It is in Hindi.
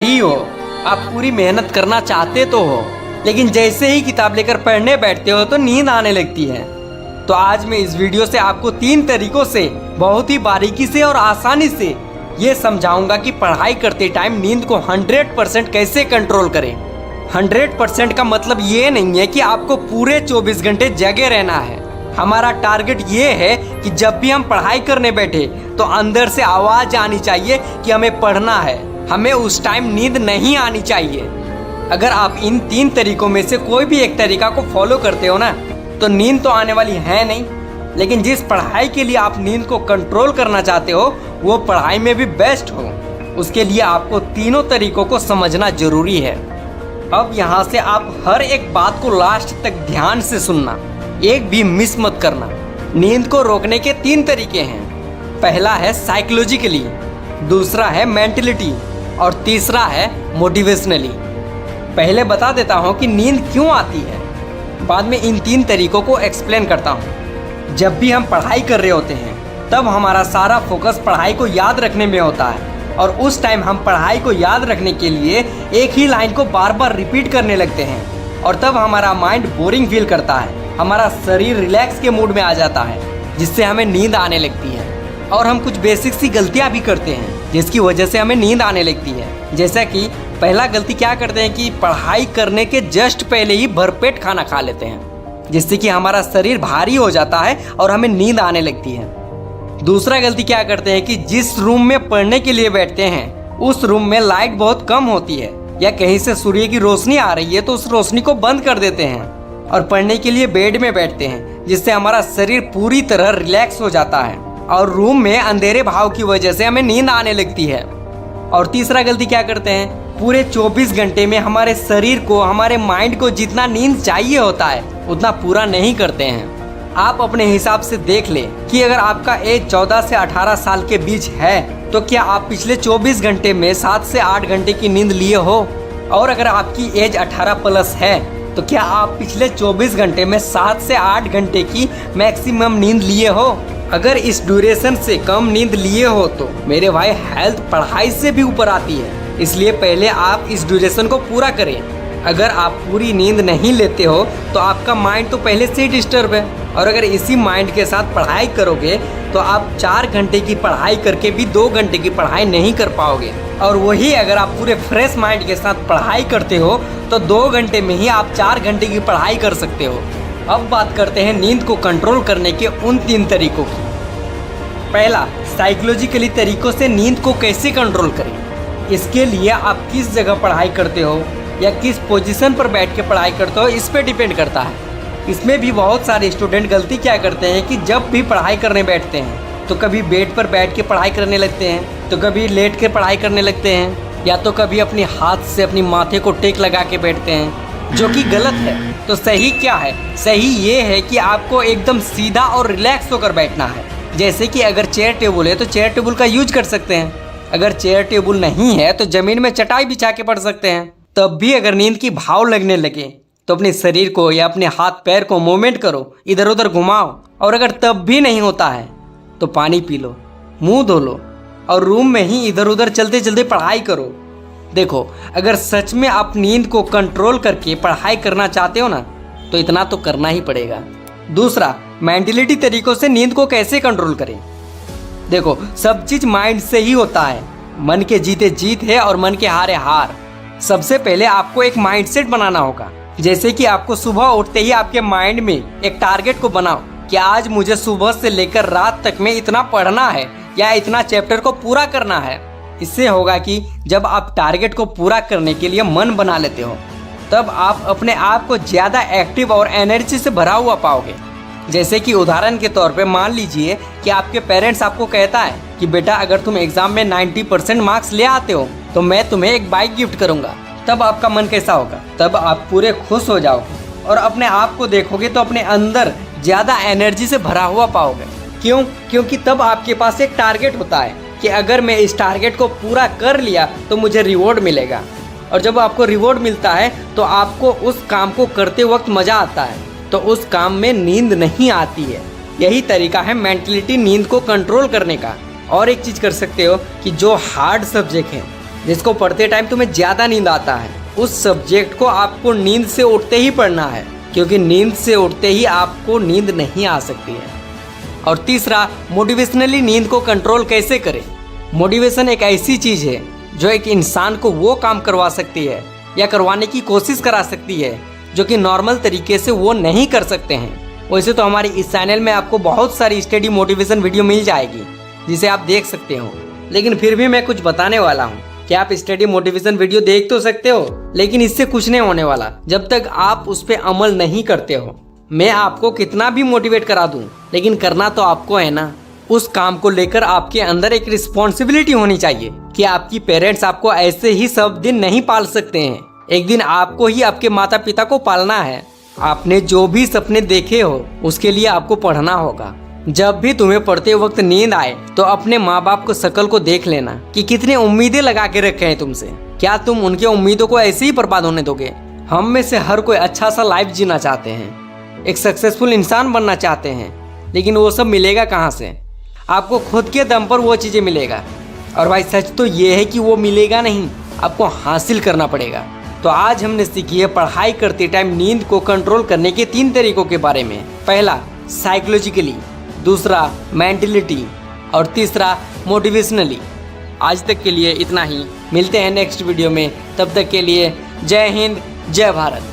ही हो, आप पूरी मेहनत करना चाहते तो हो, लेकिन जैसे ही किताब लेकर पढ़ने बैठते हो तो नींद आने लगती है। तो आज मैं इस वीडियो से आपको 3 तरीकों से बहुत ही बारीकी से और आसानी से ये समझाऊंगा कि पढ़ाई करते टाइम नींद को 100% कैसे कंट्रोल करें। 100% का मतलब ये नहीं है कि आपको पूरे 24 घंटे जगे रहना है। हमारा टारगेट ये है कि जब भी हम पढ़ाई करने बैठे तो अंदर से आवाज़ आनी चाहिए कि हमें पढ़ना है, हमें उस टाइम नींद नहीं आनी चाहिए। अगर आप इन 3 तरीकों में से कोई भी एक तरीका को फॉलो करते हो ना, तो नींद तो आने वाली है नहीं, लेकिन जिस पढ़ाई के लिए आप नींद को कंट्रोल करना चाहते हो वो पढ़ाई में भी बेस्ट हो। उसके लिए आपको तीनों तरीकों को समझना जरूरी है। अब यहाँ से आप हर एक बात को लास्ट तक ध्यान से सुनना, एक भी मिस मत करना। नींद को रोकने के 3 तरीके हैं। पहला है साइकोलॉजिकली, दूसरा है मेंटलिटी और तीसरा है मोटिवेशनली। पहले बता देता हूँ कि नींद क्यों आती है, बाद में इन 3 तरीकों को एक्सप्लेन करता हूँ। जब भी हम पढ़ाई कर रहे होते हैं तब हमारा सारा फोकस पढ़ाई को याद रखने में होता है, और उस टाइम हम पढ़ाई को याद रखने के लिए एक ही लाइन को बार बार रिपीट करने लगते हैं, और तब हमारा माइंड बोरिंग फील करता है, हमारा शरीर रिलैक्स के मूड में आ जाता है, जिससे हमें नींद आने लगती है। और हम कुछ बेसिक सी गलतियाँ भी करते हैं जिसकी वजह से हमें नींद आने लगती है। जैसा कि पहला गलती क्या करते हैं कि पढ़ाई करने के जस्ट पहले ही भरपेट खाना खा लेते हैं, जिससे कि हमारा शरीर भारी हो जाता है और हमें नींद आने लगती है। दूसरा गलती क्या करते हैं कि जिस रूम में पढ़ने के लिए बैठते हैं उस रूम में लाइट बहुत कम होती है, या कहीं से सूर्य की रोशनी आ रही है तो उस रोशनी को बंद कर देते हैं और पढ़ने के लिए बेड में बैठते हैं, जिससे हमारा शरीर पूरी तरह रिलैक्स हो जाता है और रूम में अंधेरे भाव की वजह से हमें नींद आने लगती है। और तीसरा गलती क्या करते हैं, पूरे 24 घंटे में हमारे शरीर को, हमारे माइंड को जितना नींद चाहिए होता है उतना पूरा नहीं करते हैं। आप अपने हिसाब से देख लें कि अगर आपका एज 14 से 18 साल के बीच है तो क्या आप पिछले 24 घंटे में 7 से 8 घंटे की नींद लिए हो, और अगर आपकी एज 18+ है तो क्या आप पिछले 24 घंटे में 7 से 8 घंटे की मैक्सिमम नींद लिए हो। अगर इस ड्यूरेशन से कम नींद लिए हो तो मेरे भाई हेल्थ पढ़ाई से भी ऊपर आती है, इसलिए पहले आप इस ड्यूरेशन को पूरा करें। अगर आप पूरी नींद नहीं लेते हो तो आपका माइंड तो पहले से ही डिस्टर्ब है, और अगर इसी माइंड के साथ पढ़ाई करोगे तो आप 4 घंटे की पढ़ाई करके भी 2 घंटे की पढ़ाई नहीं कर पाओगे, और वही अगर आप पूरे फ्रेश माइंड के साथ पढ़ाई करते हो तो 2 घंटे में ही आप 4 घंटे की पढ़ाई कर सकते हो। अब बात करते हैं नींद को कंट्रोल करने के उन 3 तरीकों की। पहला, साइकोलॉजिकली तरीकों से नींद को कैसे कंट्रोल करें। इसके लिए आप किस जगह पढ़ाई करते हो या किस पोजीशन पर बैठ के पढ़ाई करते हो, इस पे डिपेंड करता है। इसमें भी बहुत सारे स्टूडेंट गलती क्या करते हैं कि जब भी पढ़ाई करने बैठते हैं तो कभी बेड पर बैठ के पढ़ाई करने लगते हैं, तो कभी लेट के पढ़ाई करने लगते हैं, या तो कभी अपने हाथ से अपनी माथे को टेक लगा के बैठते हैं, जो कि गलत है। तो सही क्या है? सही ये है कि आपको एकदम सीधा और रिलैक्स होकर बैठना है। जैसे कि अगर चेयर टेबल है तो चेयर टेबल का यूज कर सकते हैं, अगर चेयर टेबल नहीं है तो ज़मीन में चटाई बिछा के पढ़ सकते हैं। तब भी अगर नींद की भाव लगने लगे तो अपने शरीर को या अपने हाथ पैर को मूवमेंट करो, इधर उधर घुमाओ, और अगर तब भी नहीं होता है तो पानी पी लो, मुंह धो लो और रूम में ही इधर उधर चलते चलते पढ़ाई करो। देखो, अगर सच में आप नींद को कंट्रोल करके पढ़ाई करना चाहते हो ना तो इतना तो करना ही पड़ेगा। दूसरा, मेंटलिटी तरीकों से नींद को कैसे कंट्रोल करें। देखो, सब चीज माइंड से ही होता है। मन के जीते जीत है और मन के हारे हार। सबसे पहले आपको एक माइंडसेट बनाना होगा। जैसे कि आपको सुबह उठते ही आपके माइंड में एक टारगेट को बनाओ कि आज मुझे सुबह से लेकर रात तक में इतना पढ़ना है या इतना चैप्टर को पूरा करना है। इससे होगा कि जब आप टारगेट को पूरा करने के लिए मन बना लेते हो तब आप अपने आप को ज़्यादा एक्टिव और एनर्जी से भरा हुआ पाओगे। जैसे कि उदाहरण के तौर पे मान लीजिए कि आपके पेरेंट्स आपको कहता है कि बेटा अगर तुम एग्जाम में 90% मार्क्स ले आते हो तो मैं तुम्हें एक बाइक गिफ्ट करूंगा। तब आपका मन कैसा होगा? तब आप पूरे खुश हो जाओगे और अपने आप को देखोगे तो अपने अंदर ज़्यादा एनर्जी से भरा हुआ पाओगे। क्यों? क्योंकि तब आपके पास एक टारगेट होता है कि अगर मैं इस टारगेट को पूरा कर लिया तो मुझे रिवॉर्ड मिलेगा, और जब आपको रिवॉर्ड मिलता है तो आपको उस काम को करते वक्त मज़ा आता है, तो उस काम में नींद नहीं आती है। यही तरीका है मेंटलिटी नींद को कंट्रोल करने का। और एक चीज़ कर सकते हो कि जो हार्ड सब्जेक्ट है जिसको पढ़ते टाइम तुम्हें ज़्यादा नींद आता है, उस सब्जेक्ट को आपको नींद से उठते ही पढ़ना है, क्योंकि नींद से उठते ही आपको नींद नहीं आ सकती है। और तीसरा, मोटिवेशनली नींद को कंट्रोल कैसे करें। मोटिवेशन एक ऐसी चीज़ है जो एक इंसान को वो काम करवा सकती है या करवाने की कोशिश करा सकती है जो कि नॉर्मल तरीके से वो नहीं कर सकते हैं। वैसे तो हमारी इस चैनल में आपको बहुत सारी स्टडी मोटिवेशन वीडियो मिल जाएगी जिसे आप देख सकते हो, लेकिन फिर भी मैं कुछ बताने वाला हूँ कि आप स्टडी मोटिवेशन वीडियो देख तो सकते हो, लेकिन इससे कुछ नहीं होने वाला जब तक आप उस पर अमल नहीं करते हो। मैं आपको कितना भी मोटिवेट करा दूं, लेकिन करना तो आपको है ना। उस काम को लेकर आपके अंदर एक रिस्पॉन्सिबिलिटी होनी चाहिए कि आपकी पेरेंट्स आपको ऐसे ही सब दिन नहीं पाल सकते हैं। एक दिन आपको ही आपके माता पिता को पालना है। आपने जो भी सपने देखे हो उसके लिए आपको पढ़ना होगा। जब भी तुम्हें पढ़ते वक्त नींद आए तो अपने माँ बाप को शकल को देख लेना कि कितनी उम्मीदें लगा के रखे हैं तुमसे। क्या तुम उनके उम्मीदों को ऐसे ही बर्बाद होने दोगे। हम में से हर कोई अच्छा सा लाइफ जीना चाहते हैं, एक सक्सेसफुल इंसान बनना चाहते हैं, लेकिन वो सब मिलेगा कहाँ से। आपको खुद के दम पर वो चीज़ें मिलेगा। और भाई सच तो ये है कि वो मिलेगा नहीं, आपको हासिल करना पड़ेगा। तो आज हमने सीखी है पढ़ाई करते टाइम नींद को कंट्रोल करने के 3 तरीकों के बारे में। पहला साइकोलॉजिकली, दूसरा मेंटलिटी और तीसरा मोटिवेशनली। आज तक के लिए इतना ही, मिलते हैं नेक्स्ट वीडियो में। तब तक के लिए जय हिंद, जय भारत।